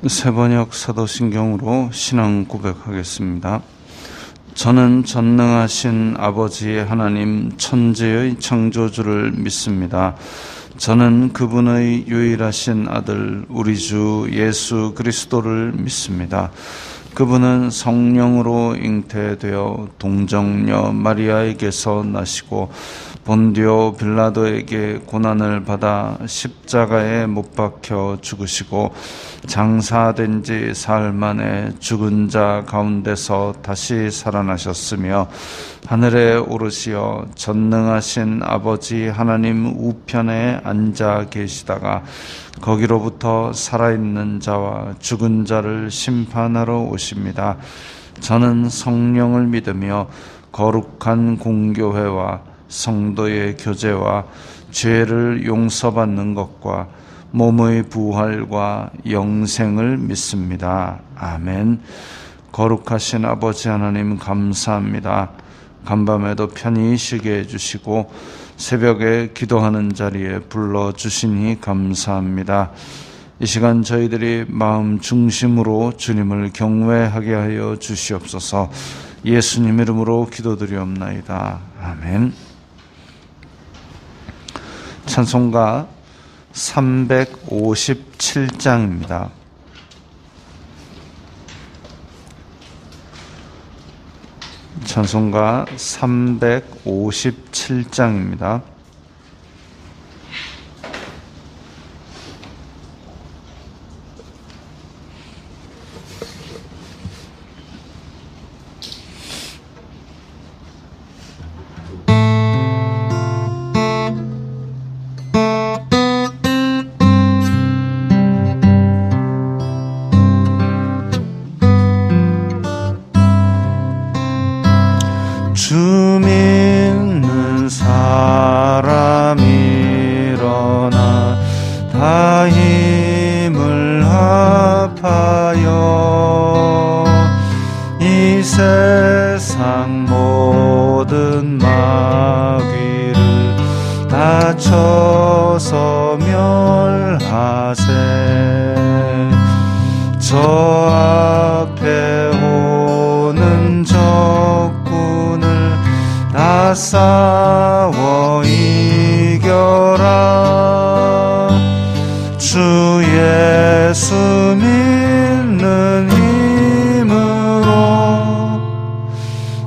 세번역 사도신경으로 신앙 고백하겠습니다. 저는 전능하신 아버지 하나님 천지의 창조주를 믿습니다. 저는 그분의 유일하신 아들 우리 주 예수 그리스도를 믿습니다. 그분은 성령으로 잉태되어 동정녀 마리아에게서 나시고 본디오 빌라도에게 고난을 받아 십자가에 못 박혀 죽으시고 장사된 지 사흘 만에 죽은 자 가운데서 다시 살아나셨으며 하늘에 오르시어 전능하신 아버지 하나님 우편에 앉아 계시다가 거기로부터 살아있는 자와 죽은 자를 심판하러 오십니다. 저는 성령을 믿으며 거룩한 공교회와 성도의 교제와 죄를 용서받는 것과 몸의 부활과 영생을 믿습니다. 아멘. 거룩하신 아버지 하나님 감사합니다. 간밤에도 편히 쉬게 해주시고 새벽에 기도하는 자리에 불러주시니 감사합니다. 이 시간 저희들이 마음 중심으로 주님을 경외하게 하여 주시옵소서. 예수님 이름으로 기도드리옵나이다. 아멘. 찬송가 357장입니다. 찬송가 357장입니다. 주 믿는 사람 일어나 다 힘을 합하여 이 세상 모든 마귀를 다쳐서 멸하세. 저 앞에 오는 적군을 다 싸워 이겨라. 주 예수 믿는 힘으로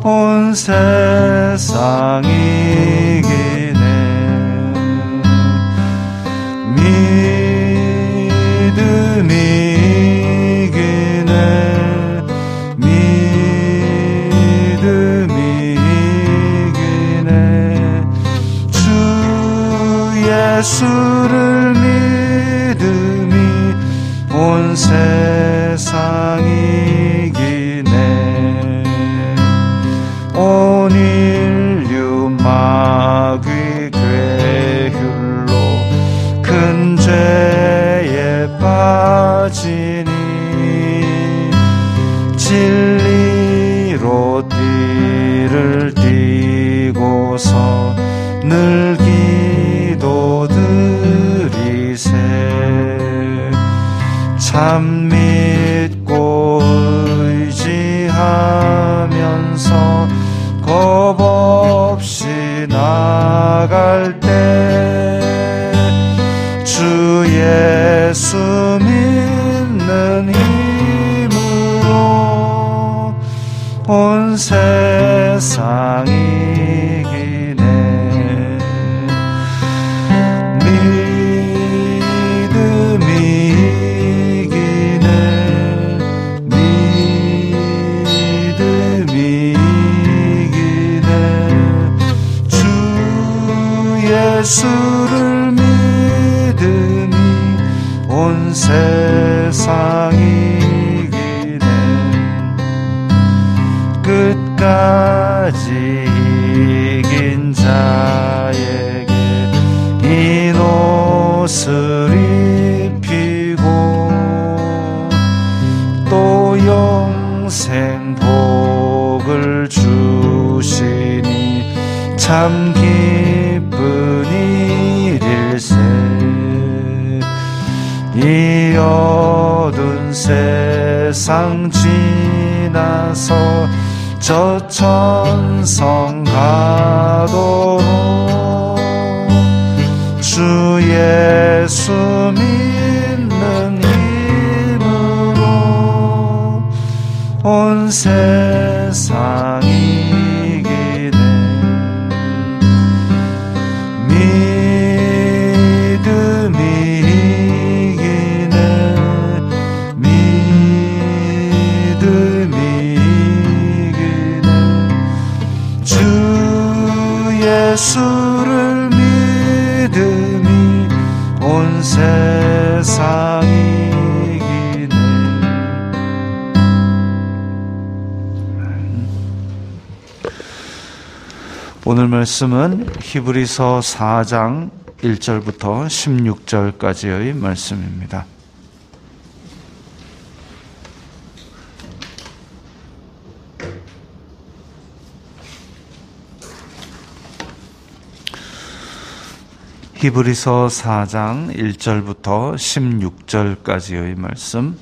온 세상 이기네. 믿음이 이기네. 예수를 믿음이 온 세상 이기네. 온 인류 마귀 괴휼로 큰 죄에 빠지니 진리로 띠를 띠고서 늘 기도드리세. 참 믿고 의지하면서 겁 없이 나갈 때 주 예수 믿는 힘으로 온 세상 이기네. 믿음이 이기네. 믿음이 이기네. 주 예수를 믿음이 온 세상 이기네. 끝까지 이긴 자에게 흰 옷을 입히고 또 영생 복을 주시니 참 기쁜 일일세. 이 어두운 온 세상 지나서 저 천성 가도록 주 예수 믿는 힘으로 온 세상 이기네. 믿음이 이기네. 믿음이 이기네. 주 예수를 믿음이 온 세상 이기네. 오늘 말씀은 히브리서 4장 1절부터 16절까지의 말씀입니다. 히브리서 4장 1절부터 16절까지의 말씀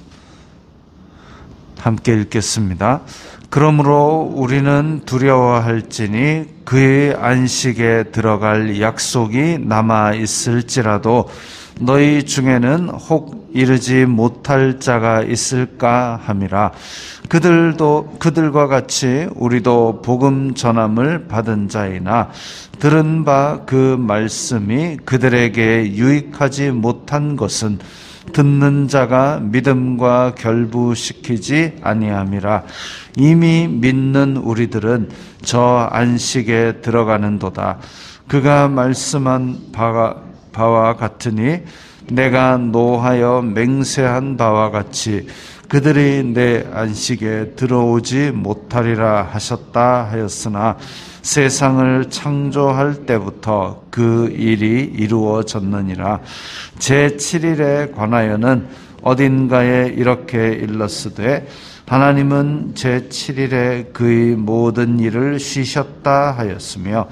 함께 읽겠습니다. 그러므로 우리는 두려워할지니 그의 안식에 들어갈 약속이 남아 있을지라도 너희 중에는 혹 이르지 못할 자가 있을까 함이라. 그들과 같이 우리도 복음 전함을 받은 자이나 들은 바 그 말씀이 그들에게 유익하지 못한 것은 듣는 자가 믿음과 결부시키지 아니함이라. 이미 믿는 우리들은 저 안식에 들어가는도다. 그가 말씀한 바와 같으니 내가 노하여 맹세한 바와 같이 그들이 내 안식에 들어오지 못하리라 하셨다 하였으나 세상을 창조할 때부터 그 일이 이루어졌느니라. 제7일에 관하여는 어딘가에 이렇게 일렀으되 하나님은 제7일에 그의 모든 일을 쉬셨다 하였으며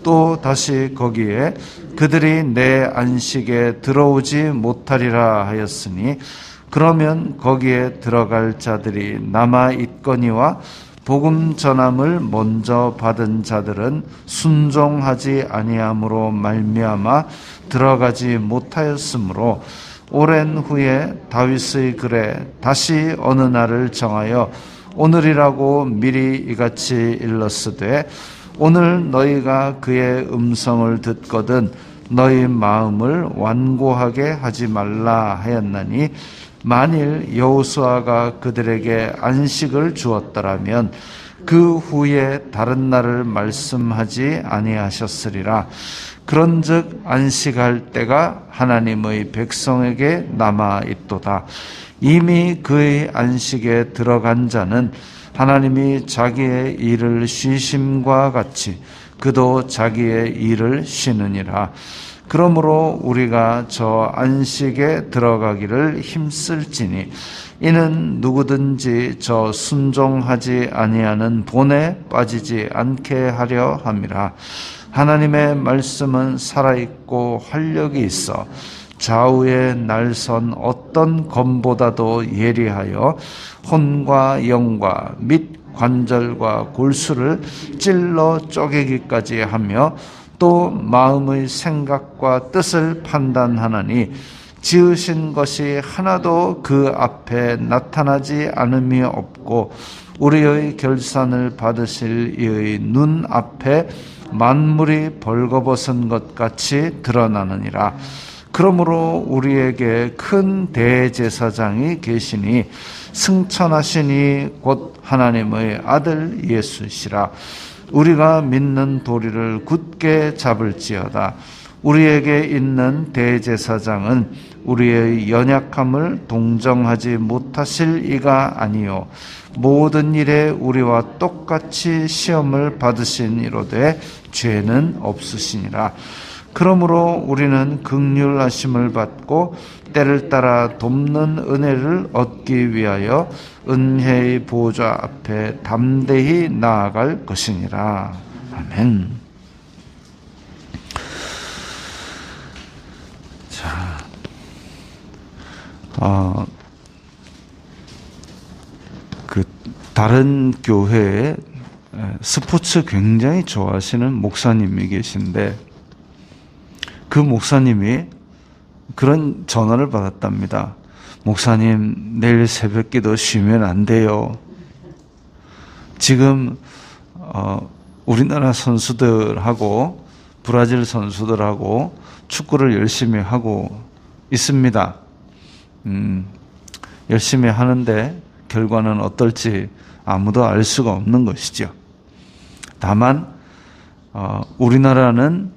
또 다시 거기에 그들이 내 안식에 들어오지 못하리라 하였으니 그러면 거기에 들어갈 자들이 남아 있거니와 복음 전함을 먼저 받은 자들은 순종하지 아니함으로 말미암아 들어가지 못하였으므로 오랜 후에 다윗의 글에 다시 어느 날을 정하여 오늘이라고 미리 이같이 일렀으되 오늘 너희가 그의 음성을 듣거든 너희 마음을 완고하게 하지 말라 하였나니 만일 여호수아가 그들에게 안식을 주었더라면 그 후에 다른 날을 말씀하지 아니하셨으리라. 그런즉 안식할 때가 하나님의 백성에게 남아 있도다. 이미 그의 안식에 들어간 자는 하나님이 자기의 일을 쉬심과 같이 그도 자기의 일을 쉬느니라. 그러므로 우리가 저 안식에 들어가기를 힘쓸지니 이는 누구든지 저 순종하지 아니하는 본에 빠지지 않게 하려 함이라. 하나님의 말씀은 살아있고 활력이 있어 좌우에 날선 어떤 검보다도 예리하여 혼과 영과 및 관절과 골수를 찔러 쪼개기까지 하며 또 마음의 생각과 뜻을 판단하나니 지으신 것이 하나도 그 앞에 나타나지 않음이 없고 우리의 결산을 받으실 이의 눈 앞에 만물이 벌거벗은 것 같이 드러나느니라. 그러므로 우리에게 큰 대제사장이 계시니 승천하시니 곧 하나님의 아들 예수시라. 우리가 믿는 도리를 굳게 잡을지어다. 우리에게 있는 대제사장은 우리의 연약함을 동정하지 못하실 이가 아니요 모든 일에 우리와 똑같이 시험을 받으신 이로되 죄는 없으시니라. 그러므로 우리는 긍휼하심을 받고 때를 따라 돕는 은혜를 얻기 위하여 은혜의 보좌 앞에 담대히 나아갈 것이니라. 아멘. 다른 교회에 스포츠 굉장히 좋아하시는 목사님이 계신데 그 목사님이 그런 전화를 받았답니다. 목사님, 내일 새벽기도 쉬면 안 돼요. 지금 우리나라 선수들하고 브라질 선수들하고 축구를 열심히 하고 있습니다. 열심히 하는데 결과는 어떨지 아무도 알 수가 없는 것이죠. 다만 우리나라는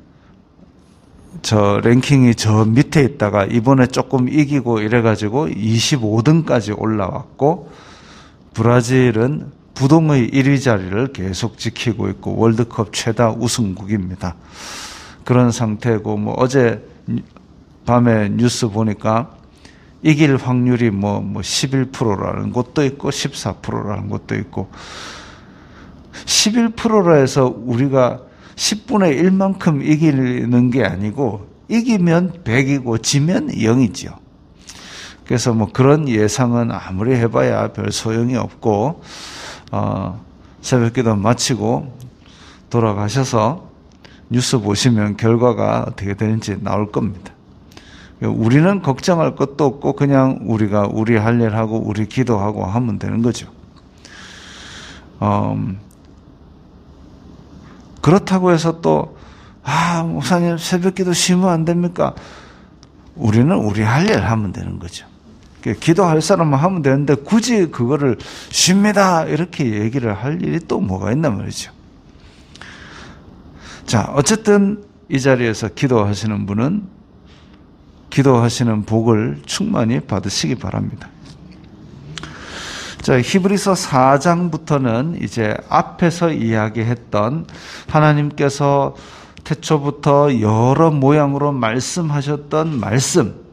저 랭킹이 저 밑에 있다가 이번에 조금 이기고 이래가지고 25등까지 올라왔고 브라질은 부동의 1위 자리를 계속 지키고 있고 월드컵 최다 우승국입니다. 그런 상태고 뭐 어제 밤에 뉴스 보니까 이길 확률이 뭐 11%라는 곳도 있고 14%라는 곳도 있고 11%라 해서 우리가 10분의 1만큼 이기는 게 아니고 이기면 100이고 지면 0이죠. 그래서 뭐 그런 예상은 아무리 해봐야 별 소용이 없고 새벽기도 마치고 돌아가셔서 뉴스 보시면 결과가 어떻게 되는지 나올 겁니다. 우리는 걱정할 것도 없고 그냥 우리가 우리 할 일 하고 우리 기도하고 하면 되는 거죠. 그렇다고 해서 또 목사님 새벽기도 쉬면 안 됩니까? 우리는 우리 할 일 하면 되는 거죠. 기도할 사람만 하면 되는데 굳이 그거를 쉽니다 이렇게 얘기를 할 일이 또 뭐가 있나 말이죠. 자, 어쨌든 이 자리에서 기도하시는 분은 기도하시는 복을 충만히 받으시기 바랍니다. 자, 히브리서 4장부터는 이제 앞에서 이야기했던 하나님께서 태초부터 여러 모양으로 말씀하셨던 말씀,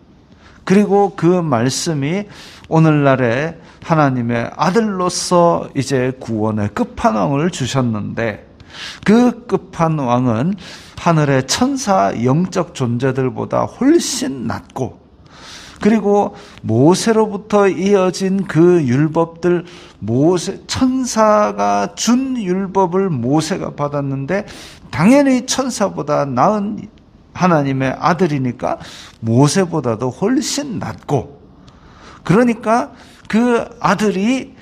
그리고 그 말씀이 오늘날에 하나님의 아들로서 이제 구원의 끝판왕을 주셨는데 그 끝판왕은 하늘의 천사 영적 존재들보다 훨씬 낮고 그리고 모세로부터 이어진 그 율법들, 천사가 준 율법을 모세가 받았는데 당연히 천사보다 나은 하나님의 아들이니까 모세보다도 훨씬 낮고, 그러니까 그 아들이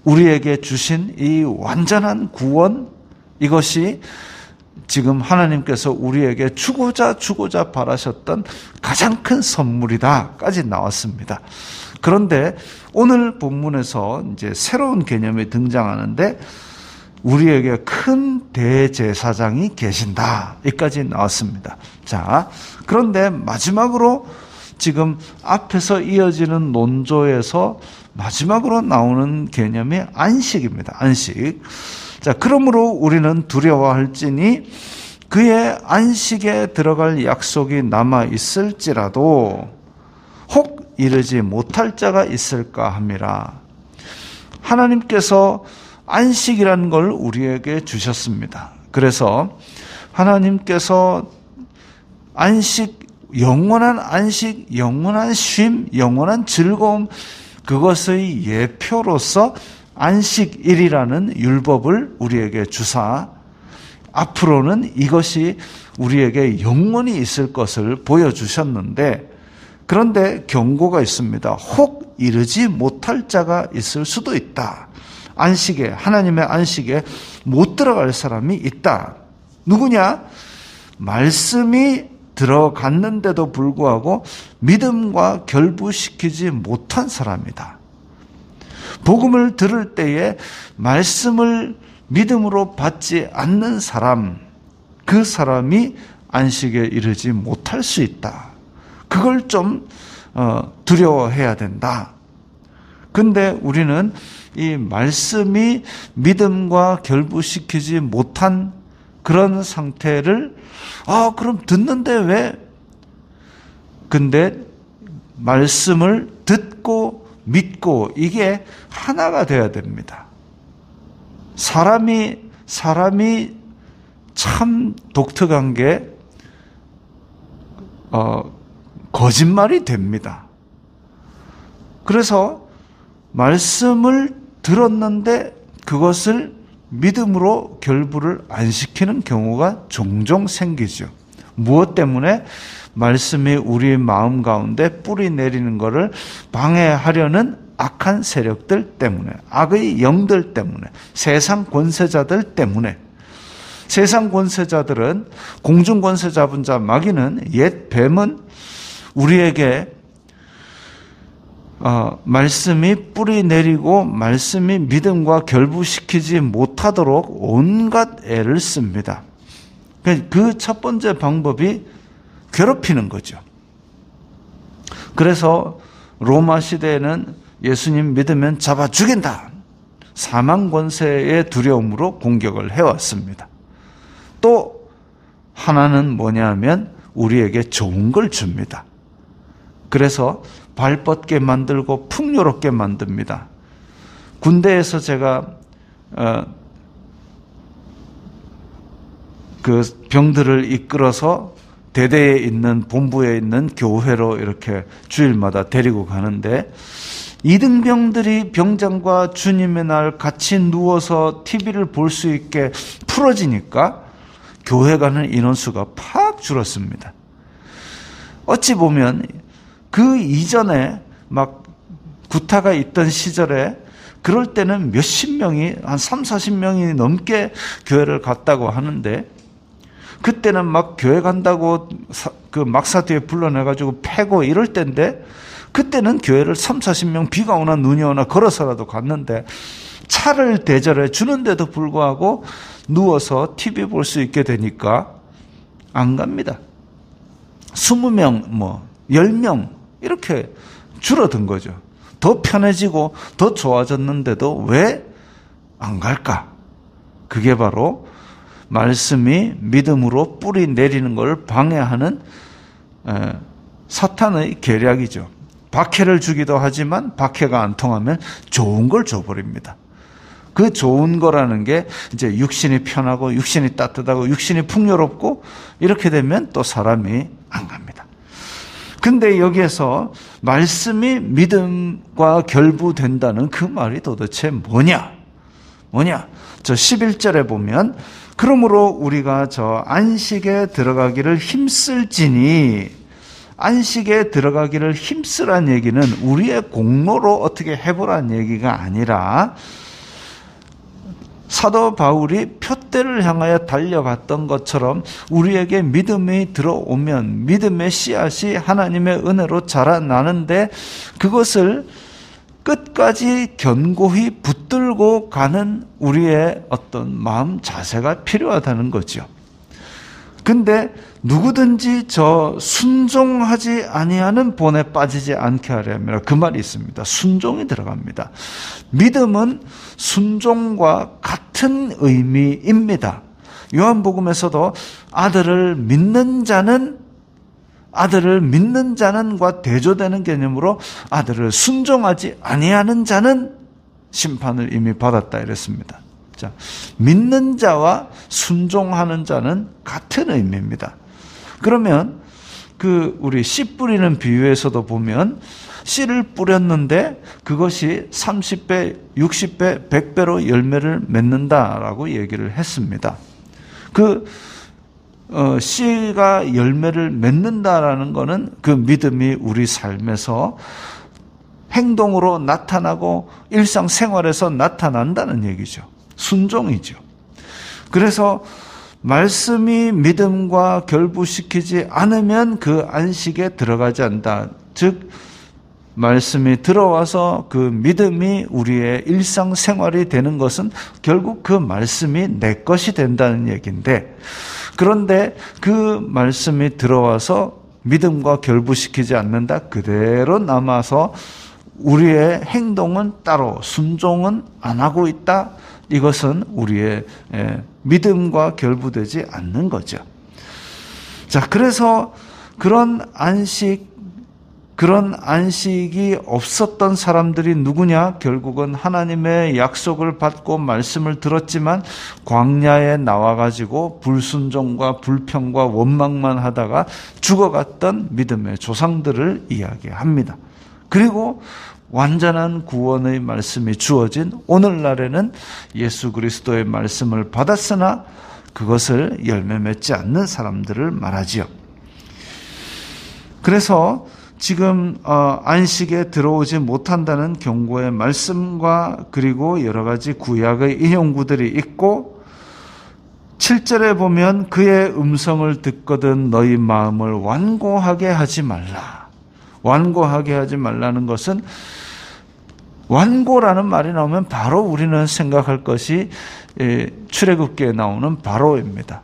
우리에게 주신 이 완전한 구원, 이것이 지금 하나님께서 우리에게 주고자 바라셨던 가장 큰 선물이다까지 나왔습니다. 그런데 오늘 본문에서 이제 새로운 개념이 등장하는데 우리에게 큰 대제사장이 계신다, 여기까지 나왔습니다. 자, 그런데 마지막으로 지금 앞에서 이어지는 논조에서 마지막으로 나오는 개념이 안식입니다. 안식. 자, 그러므로 우리는 두려워할지니 그의 안식에 들어갈 약속이 남아 있을지라도 혹 이르지 못할 자가 있을까 함이라. 하나님께서 안식이라는 걸 우리에게 주셨습니다. 그래서 하나님께서 안식, 영원한 안식, 영원한 쉼, 영원한 즐거움, 그것의 예표로서 안식일이라는 율법을 우리에게 주사 앞으로는 이것이 우리에게 영원히 있을 것을 보여주셨는데, 그런데 경고가 있습니다. 혹 이르지 못할 자가 있을 수도 있다. 안식에, 하나님의 안식에 못 들어갈 사람이 있다. 누구냐? 말씀이 들어갔는데도 불구하고 믿음과 결부시키지 못한 사람이다. 복음을 들을 때에 말씀을 믿음으로 받지 않는 사람, 그 사람이 안식에 이르지 못할 수 있다. 그걸 좀 두려워해야 된다. 근데 우리는 이 말씀이 믿음과 결부시키지 못한 그런 상태를 그럼 듣는데 왜? 근데 말씀을 듣고 믿고 이게 하나가 돼야 됩니다. 사람이 참 독특한 게 거짓말이 됩니다. 그래서 말씀을 들었는데 그것을 믿음으로 결부를 안 시키는 경우가 종종 생기죠. 무엇 때문에? 말씀이 우리 마음 가운데 뿌리 내리는 것을 방해하려는 악한 세력들 때문에, 악의 영들 때문에, 세상 권세자들 때문에. 세상 권세자들은, 공중 권세 잡은 자 마귀는, 옛 뱀은 우리에게 말씀이 뿌리 내리고 말씀이 믿음과 결부시키지 못하도록 온갖 애를 씁니다. 그 첫 번째 방법이 괴롭히는 거죠. 그래서 로마 시대에는 예수님 믿으면 잡아 죽인다. 사망 권세의 두려움으로 공격을 해왔습니다. 또 하나는 뭐냐면 우리에게 좋은 걸 줍니다. 그래서 발 뻗게 만들고 풍요롭게 만듭니다. 군대에서 제가 그 병들을 이끌어서 대대에 있는 본부에 있는 교회로 이렇게 주일마다 데리고 가는데, 이등병들이 병장과 주님의 날 같이 누워서 TV를 볼 수 있게 풀어지니까 교회 가는 인원수가 팍 줄었습니다. 어찌 보면 그 이전에 막 구타가 있던 시절에 그럴 때는 몇십 명이, 한 30-40명이 넘게 교회를 갔다고 하는데, 그때는 막 교회 간다고 그 막사 뒤에 불러내가지고 패고 이럴 때인데, 그때는 교회를 30-40명 비가 오나 눈이 오나 걸어서라도 갔는데, 차를 대절해 주는데도 불구하고 누워서 TV 볼 수 있게 되니까 안 갑니다. 20명, 10명 이렇게 줄어든 거죠. 더 편해지고 더 좋아졌는데도 왜 안 갈까? 그게 바로 말씀이 믿음으로 뿌리 내리는 걸 방해하는 사탄의 계략이죠. 박해를 주기도 하지만 박해가 안 통하면 좋은 걸 줘버립니다. 그 좋은 거라는 게 이제 육신이 편하고 육신이 따뜻하고 육신이 풍요롭고, 이렇게 되면 또 사람이 안 갑니다. 근데 여기에서 말씀이 믿음과 결부된다는 그 말이 도대체 뭐냐? 저 11절에 보면, 그러므로 우리가 저 안식에 들어가기를 힘쓸지니, 안식에 들어가기를 힘쓰란 얘기는 우리의 공로로 어떻게 해보란 얘기가 아니라, 사도 바울이 표대를 향하여 달려갔던 것처럼 우리에게 믿음이 들어오면 믿음의 씨앗이 하나님의 은혜로 자라나는데, 그것을 끝까지 견고히 붙들고 가는 우리의 어떤 마음 자세가 필요하다는 거죠. 근데 누구든지 저 순종하지 아니하는 본에 빠지지 않게 하려면, 그 말이 있습니다. 순종이 들어갑니다. 믿음은 순종과 같은 의미입니다. 요한복음에서도 아들을 믿는 자는과 대조되는 개념으로, 아들을 순종하지 아니하는 자는 심판을 이미 받았다 이랬습니다. 자, 믿는 자와 순종하는 자는 같은 의미입니다. 그러면 우리 씨 뿌리는 비유에서도 보면, 씨를 뿌렸는데 그것이 30배, 60배, 100배로 열매를 맺는다라고 얘기를 했습니다. 씨가 열매를 맺는다라는 것은 그 믿음이 우리 삶에서 행동으로 나타나고 일상생활에서 나타난다는 얘기죠. 순종이죠. 그래서 말씀이 믿음과 결부시키지 않으면 그 안식에 들어가지 않는다. 즉 말씀이 들어와서 그 믿음이 우리의 일상생활이 되는 것은 결국 그 말씀이 내 것이 된다는 얘기인데, 그런데 그 말씀이 들어와서 믿음과 결부시키지 않는다, 그대로 남아서 우리의 행동은 따로 순종은 안 하고 있다, 이것은 우리의 믿음과 결부되지 않는 거죠. 자, 그래서 그런 안식이 없었던 사람들이 누구냐? 결국은 하나님의 약속을 받고 말씀을 들었지만 광야에 나와가지고 불순종과 불평과 원망만 하다가 죽어갔던 믿음의 조상들을 이야기합니다. 그리고 완전한 구원의 말씀이 주어진 오늘날에는 예수 그리스도의 말씀을 받았으나 그것을 열매 맺지 않는 사람들을 말하지요. 그래서 지금 안식에 들어오지 못한다는 경고의 말씀과 그리고 여러 가지 구약의 인용구들이 있고 7절에 보면 그의 음성을 듣거든 너희 마음을 완고하게 하지 말라. 완고하게 하지 말라는 것은 완고라는 말이 나오면 바로 우리는 생각할 것이 출애굽기에 나오는 바로입니다.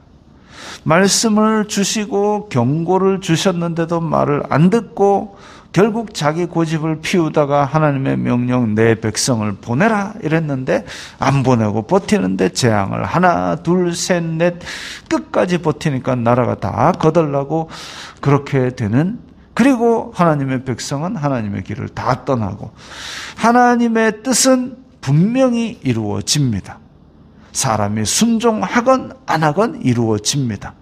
말씀을 주시고 경고를 주셨는데도 말을 안 듣고 결국 자기 고집을 피우다가 하나님의 명령 내 백성을 보내라 이랬는데 안 보내고 버티는데 재앙을 하나 둘 셋 넷 끝까지 버티니까 나라가 다 거덜나고 그렇게 되는, 그리고 하나님의 백성은 하나님의 길을 다 떠나고 하나님의 뜻은 분명히 이루어집니다. 사람이 순종하건 안 하건 이루어집니다.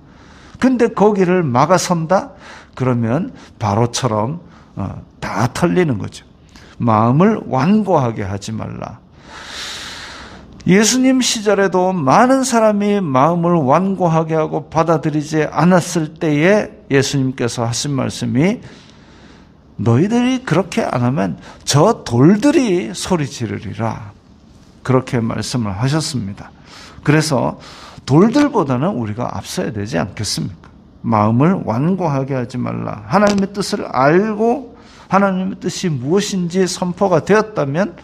근데 거기를 막아선다? 그러면 바로처럼 다 털리는 거죠. 마음을 완고하게 하지 말라. 예수님 시절에도 많은 사람이 마음을 완고하게 하고 받아들이지 않았을 때에 예수님께서 하신 말씀이 너희들이 그렇게 안 하면 저 돌들이 소리 지르리라. 그렇게 말씀을 하셨습니다. 그래서 돌들보다는 우리가 앞서야 되지 않겠습니까? 마음을 완고하게 하지 말라. 하나님의 뜻을 알고 하나님의 뜻이 무엇인지 선포가 되었다면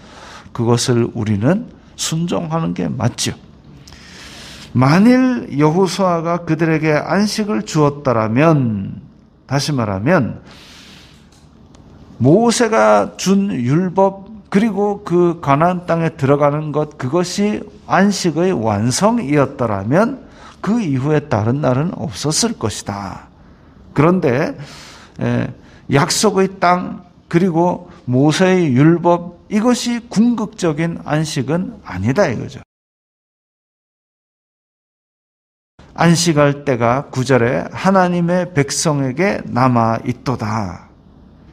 그것을 우리는 순종하는 게 맞죠. 만일 여호수아가 그들에게 안식을 주었다라면, 다시 말하면 모세가 준 율법 그리고 그 가나안 땅에 들어가는 것, 그것이 안식의 완성이었더라면 그 이후에 다른 날은 없었을 것이다. 그런데 약속의 땅 그리고 모세의 율법, 이것이 궁극적인 안식은 아니다 이거죠. 안식할 때가 9절에 하나님의 백성에게 남아 있도다.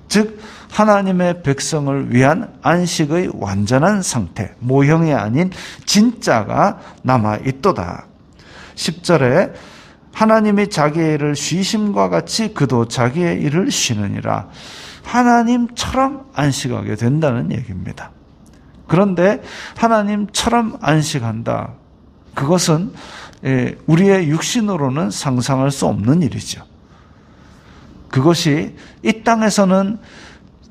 즉 하나님의 백성을 위한 안식의 완전한 상태, 모형이 아닌 진짜가 남아 있도다. 10절에 하나님이 자기의 일을 쉬심과 같이 그도 자기의 일을 쉬느니라. 하나님처럼 안식하게 된다는 얘기입니다. 그런데 하나님처럼 안식한다. 그것은 우리의 육신으로는 상상할 수 없는 일이죠. 그것이 이 땅에서는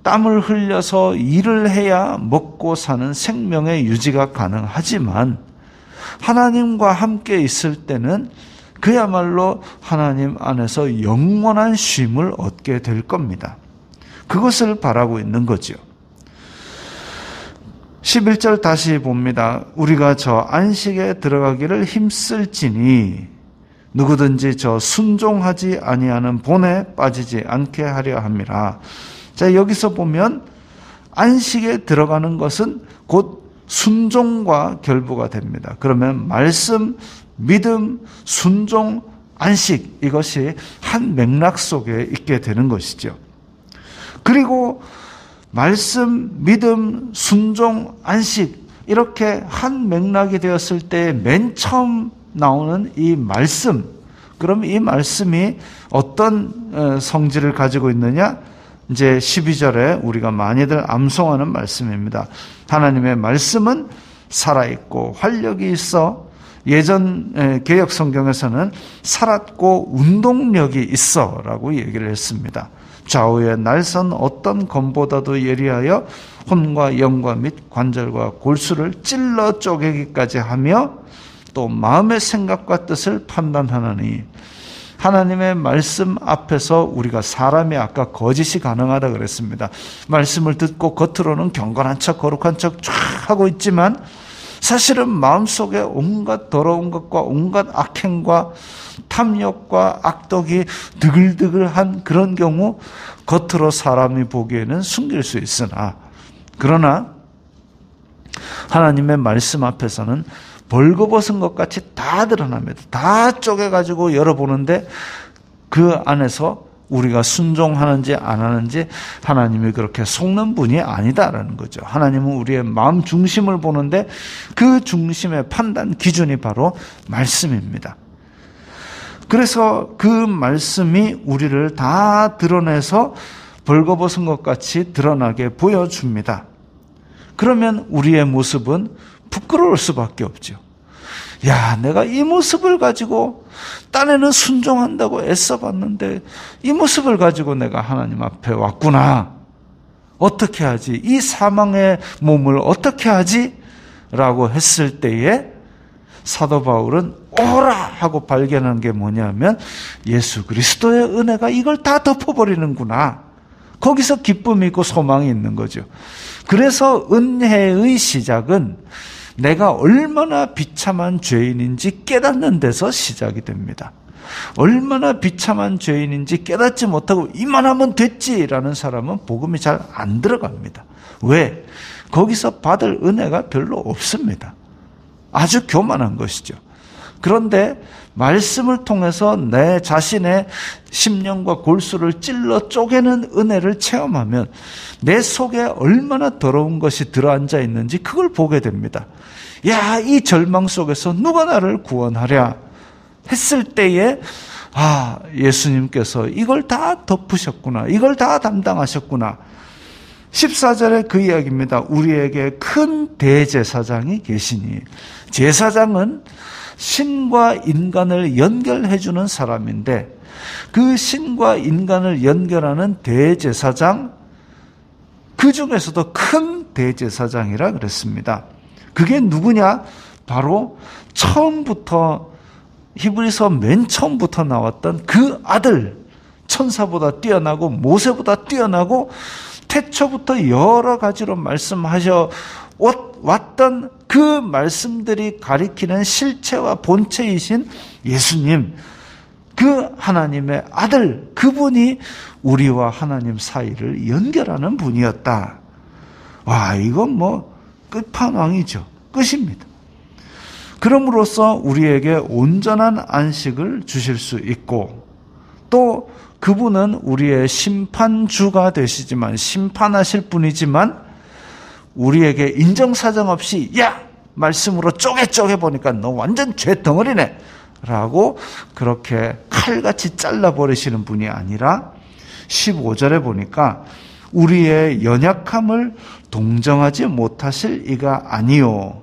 땀을 흘려서 일을 해야 먹고 사는 생명의 유지가 가능하지만 하나님과 함께 있을 때는 그야말로 하나님 안에서 영원한 쉼을 얻게 될 겁니다. 그것을 바라고 있는 거죠. 11절 다시 봅니다. 우리가 저 안식에 들어가기를 힘쓸지니 누구든지 저 순종하지 아니하는 본에 빠지지 않게 하려 함이라. 자, 여기서 보면 안식에 들어가는 것은 곧 순종과 결부가 됩니다. 그러면 말씀, 믿음, 순종, 안식, 이것이 한 맥락 속에 있게 되는 것이죠. 그리고 말씀, 믿음, 순종, 안식, 이렇게 한 맥락이 되었을 때 맨 처음 나오는 이 말씀, 그럼 이 말씀이 어떤 성질을 가지고 있느냐? 이제 12절에 우리가 많이들 암송하는 말씀입니다. 하나님의 말씀은 살아있고 활력이 있어, 예전 개역 성경에서는 살았고 운동력이 있어 라고 얘기를 했습니다. 좌우의 날선 어떤 검보다도 예리하여 혼과 영과 및 관절과 골수를 찔러 쪼개기까지 하며 또 마음의 생각과 뜻을 판단하느니. 하나님의 말씀 앞에서 우리가 사람이 아까 거짓이 가능하다 그랬습니다. 말씀을 듣고 겉으로는 경건한 척 거룩한 척 쫙 하고 있지만 사실은 마음속에 온갖 더러운 것과 온갖 악행과 탐욕과 악독이 드글드글한 그런 경우 겉으로 사람이 보기에는 숨길 수 있으나, 그러나 하나님의 말씀 앞에서는 벌거벗은 것 같이 다 드러납니다. 다 쪼개가지고 열어보는데 그 안에서 우리가 순종하는지 안 하는지 하나님이 그렇게 속는 분이 아니다라는 거죠. 하나님은 우리의 마음 중심을 보는데 그 중심의 판단 기준이 바로 말씀입니다. 그래서 그 말씀이 우리를 다 드러내서 벌거벗은 것 같이 드러나게 보여줍니다. 그러면 우리의 모습은 부끄러울 수밖에 없죠. 야, 내가 이 모습을 가지고 딴에는 순종한다고 애써봤는데 이 모습을 가지고 내가 하나님 앞에 왔구나. 어떻게 하지? 이 사망의 몸을 어떻게 하지? 라고 했을 때에 사도 바울은 오라 하고 발견한 게 뭐냐면 예수 그리스도의 은혜가 이걸 다 덮어버리는구나. 거기서 기쁨이 있고 소망이 있는 거죠. 그래서 은혜의 시작은 내가 얼마나 비참한 죄인인지 깨닫는 데서 시작이 됩니다. 얼마나 비참한 죄인인지 깨닫지 못하고 이만하면 됐지라는 사람은 복음이 잘 안 들어갑니다. 왜? 거기서 받을 은혜가 별로 없습니다. 아주 교만한 것이죠. 그런데 말씀을 통해서 내 자신의 심령과 골수를 찔러 쪼개는 은혜를 체험하면 내 속에 얼마나 더러운 것이 들어앉아 있는지 그걸 보게 됩니다. 야, 이 절망 속에서 누가 나를 구원하랴 했을 때에 예수님께서 이걸 다 덮으셨구나. 이걸 다 담당하셨구나. 14절에 그 이야기입니다. 우리에게 큰 대제사장이 계시니. 제사장은 신과 인간을 연결해주는 사람인데 그 신과 인간을 연결하는 대제사장, 그 중에서도 큰 대제사장이라 그랬습니다. 그게 누구냐? 바로 처음부터 히브리서 맨 처음부터 나왔던 그 아들, 천사보다 뛰어나고 모세보다 뛰어나고 태초부터 여러 가지로 말씀하셔 왔던 그 말씀들이 가리키는 실체와 본체이신 예수님, 그 하나님의 아들, 그분이 우리와 하나님 사이를 연결하는 분이었다. 와, 이건 뭐 끝판왕이죠. 끝입니다. 그럼으로써 우리에게 온전한 안식을 주실 수 있고 또 그분은 우리의 심판주가 되시지만 심판하실 분이지만 우리에게 인정사정 없이 야! 말씀으로 쪼개 보니까 너 완전 죄덩어리네 라고 그렇게 칼같이 잘라버리시는 분이 아니라 15절에 보니까 우리의 연약함을 동정하지 못하실 이가 아니요.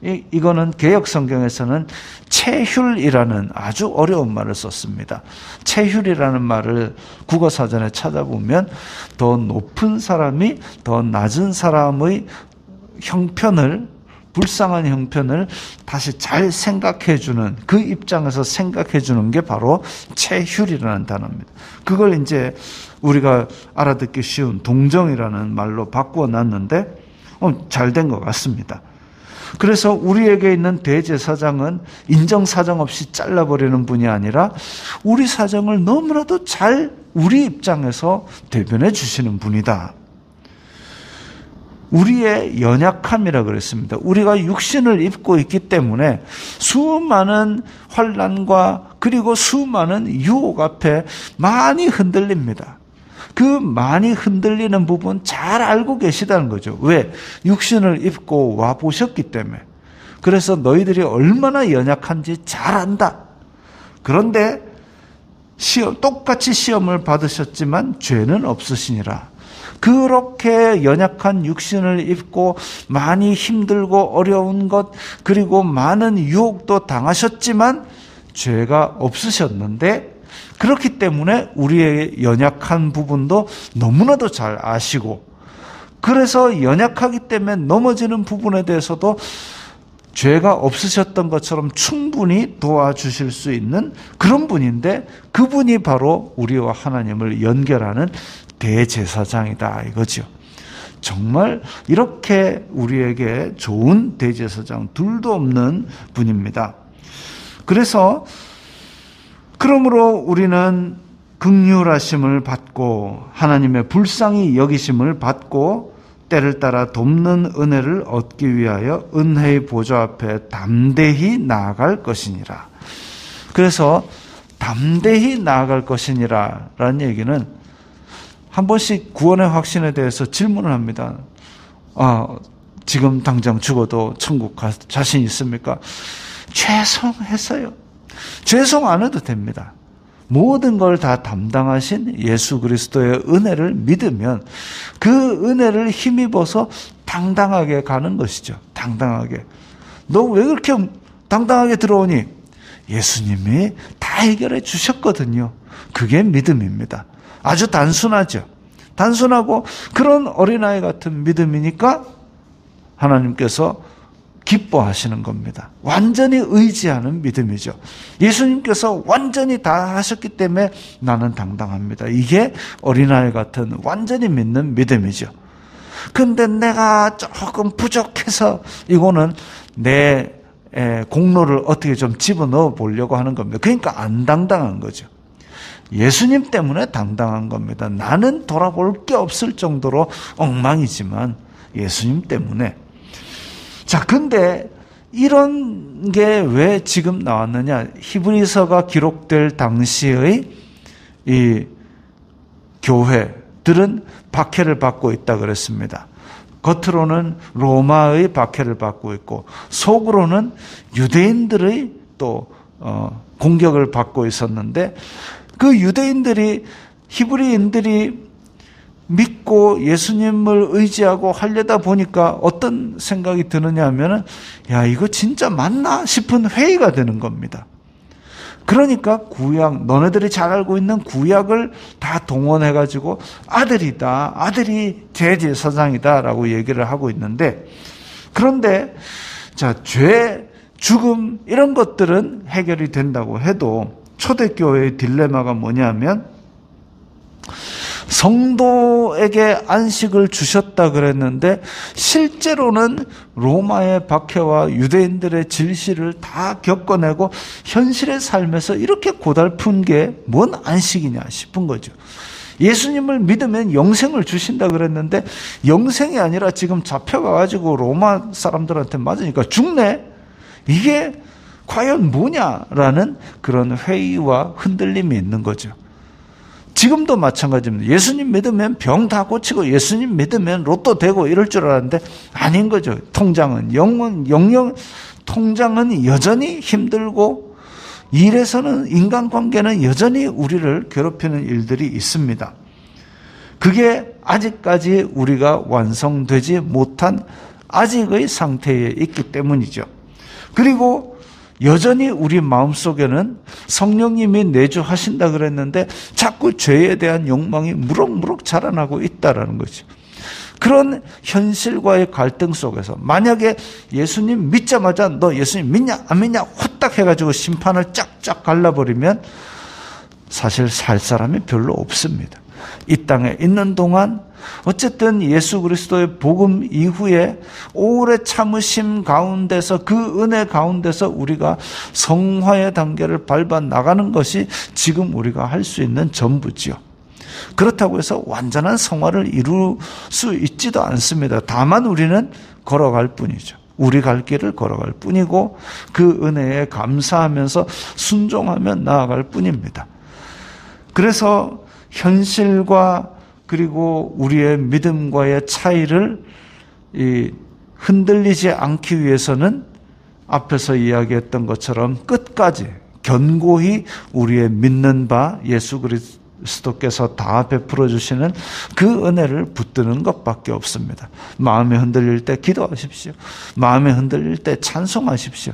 이거는 개역성경에서는 체휼이라는 아주 어려운 말을 썼습니다. 체휼이라는 말을 국어사전에 찾아보면 더 높은 사람이 더 낮은 사람의 형편을, 불쌍한 형편을 다시 잘 생각해주는, 그 입장에서 생각해주는 게 바로 체휼이라는 단어입니다. 그걸 이제 우리가 알아듣기 쉬운 동정이라는 말로 바꾸어 놨는데 잘 된 것 같습니다. 그래서 우리에게 있는 대제사장은 인정사정 없이 잘라버리는 분이 아니라 우리 사정을 너무나도 잘 우리 입장에서 대변해 주시는 분이다. 우리의 연약함이라 그랬습니다. 우리가 육신을 입고 있기 때문에 수많은 환난과 그리고 수많은 유혹 앞에 많이 흔들립니다. 그 많이 흔들리는 부분 잘 알고 계시다는 거죠. 왜? 육신을 입고 와 보셨기 때문에. 그래서 너희들이 얼마나 연약한지 잘 안다. 그런데 똑같이 시험을 받으셨지만 죄는 없으시니라. 그렇게 연약한 육신을 입고 많이 힘들고 어려운 것 그리고 많은 유혹도 당하셨지만 죄가 없으셨는데 그렇기 때문에 우리의 연약한 부분도 너무나도 잘 아시고 그래서 연약하기 때문에 넘어지는 부분에 대해서도 죄가 없으셨던 것처럼 충분히 도와주실 수 있는 그런 분인데 그분이 바로 우리와 하나님을 연결하는 대제사장이다 이거죠. 정말 이렇게 우리에게 좋은 대제사장 둘도 없는 분입니다. 그러므로 우리는 긍휼하심을 받고 하나님의 불쌍히 여기심을 받고 때를 따라 돕는 은혜를 얻기 위하여 은혜의 보좌 앞에 담대히 나아갈 것이니라. 그래서 담대히 나아갈 것이니라 라는 얘기는 한 번씩 구원의 확신에 대해서 질문을 합니다. 지금 당장 죽어도 천국 갈 자신 있습니까? 죄송했어요. 죄송 안 해도 됩니다. 모든 걸 다 담당하신 예수 그리스도의 은혜를 믿으면 그 은혜를 힘입어서 당당하게 가는 것이죠. 당당하게. 너 왜 그렇게 당당하게 들어오니? 예수님이 다 해결해 주셨거든요. 그게 믿음입니다. 아주 단순하죠. 단순하고 그런 어린아이 같은 믿음이니까 하나님께서 기뻐하시는 겁니다. 완전히 의지하는 믿음이죠. 예수님께서 완전히 다 하셨기 때문에 나는 당당합니다. 이게 어린아이 같은 완전히 믿는 믿음이죠. 근데 내가 조금 부족해서 이거는 내 공로를 어떻게 좀 집어넣어 보려고 하는 겁니다. 그러니까 안 당당한 거죠. 예수님 때문에 당당한 겁니다. 나는 돌아볼 게 없을 정도로 엉망이지만 예수님 때문에. 자, 근데 이런 게 왜 지금 나왔느냐? 히브리서가 기록될 당시의 이 교회들은 박해를 받고 있다 그랬습니다. 겉으로는 로마의 박해를 받고 있고 속으로는 유대인들의 또 공격을 받고 있었는데 그 유대인들이 히브리인들이 믿고 예수님을 의지하고 하려다 보니까 어떤 생각이 드느냐 하면은 야, 이거 진짜 맞나 싶은 회의가 되는 겁니다. 그러니까 구약, 너네들이 잘 알고 있는 구약을 다 동원해가지고 아들이다, 아들이 대제사장이다 라고 얘기를 하고 있는데, 그런데 자, 죄, 죽음 이런 것들은 해결이 된다고 해도 초대교회의 딜레마가 뭐냐면 성도에게 안식을 주셨다 그랬는데 실제로는 로마의 박해와 유대인들의 질시를 다 겪어내고 현실의 삶에서 이렇게 고달픈 게 뭔 안식이냐 싶은 거죠. 예수님을 믿으면 영생을 주신다 그랬는데 영생이 아니라 지금 잡혀가가지고 로마 사람들한테 맞으니까 죽네? 이게 과연 뭐냐라는 그런 회의와 흔들림이 있는 거죠. 지금도 마찬가지입니다. 예수님 믿으면 병 다 고치고 예수님 믿으면 로또 되고 이럴 줄 알았는데 아닌 거죠. 통장은 통장은 여전히 힘들고 일에서는 인간관계는 여전히 우리를 괴롭히는 일들이 있습니다. 그게 아직까지 우리가 완성되지 못한 아직의 상태에 있기 때문이죠. 그리고 여전히 우리 마음속에는 성령님이 내주하신다 그랬는데 자꾸 죄에 대한 욕망이 무럭무럭 자라나고 있다라는 거죠. 그런 현실과의 갈등 속에서 만약에 예수님 믿자마자 너 예수님 믿냐 안 믿냐 후딱 해가지고 심판을 쫙쫙 갈라버리면 사실 살 사람이 별로 없습니다. 이 땅에 있는 동안 어쨌든 예수 그리스도의 복음 이후에 오래 참으심 가운데서 그 은혜 가운데서 우리가 성화의 단계를 밟아 나가는 것이 지금 우리가 할 수 있는 전부지요. 그렇다고 해서 완전한 성화를 이룰 수 있지도 않습니다. 다만 우리는 걸어갈 뿐이죠. 우리 갈 길을 걸어갈 뿐이고 그 은혜에 감사하면서 순종하며 나아갈 뿐입니다. 그래서 현실과 그리고 우리의 믿음과의 차이를 흔들리지 않기 위해서는 앞에서 이야기했던 것처럼 끝까지 견고히 우리의 믿는 바 예수 그리스도께서 다 베풀어 주시는 그 은혜를 붙드는 것밖에 없습니다. 마음이 흔들릴 때 기도하십시오. 마음이 흔들릴 때 찬송하십시오.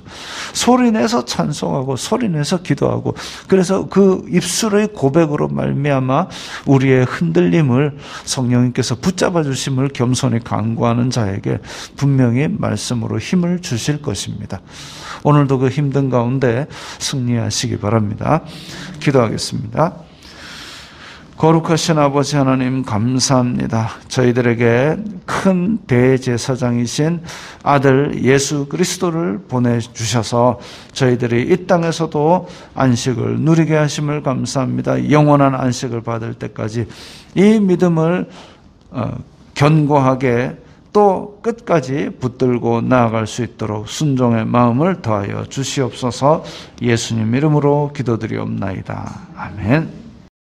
소리내서 찬송하고 소리내서 기도하고 그래서 그 입술의 고백으로 말미암아 우리의 흔들림을 성령님께서 붙잡아 주심을 겸손히 간구하는 자에게 분명히 말씀으로 힘을 주실 것입니다. 오늘도 그 힘든 가운데 승리하시기 바랍니다. 기도하겠습니다. 거룩하신 아버지 하나님 감사합니다. 저희들에게 큰 대제사장이신 아들 예수 그리스도를 보내주셔서 저희들이 이 땅에서도 안식을 누리게 하심을 감사합니다. 영원한 안식을 받을 때까지 이 믿음을 견고하게 또 끝까지 붙들고 나아갈 수 있도록 순종의 마음을 더하여 주시옵소서. 예수님 이름으로 기도드리옵나이다. 아멘.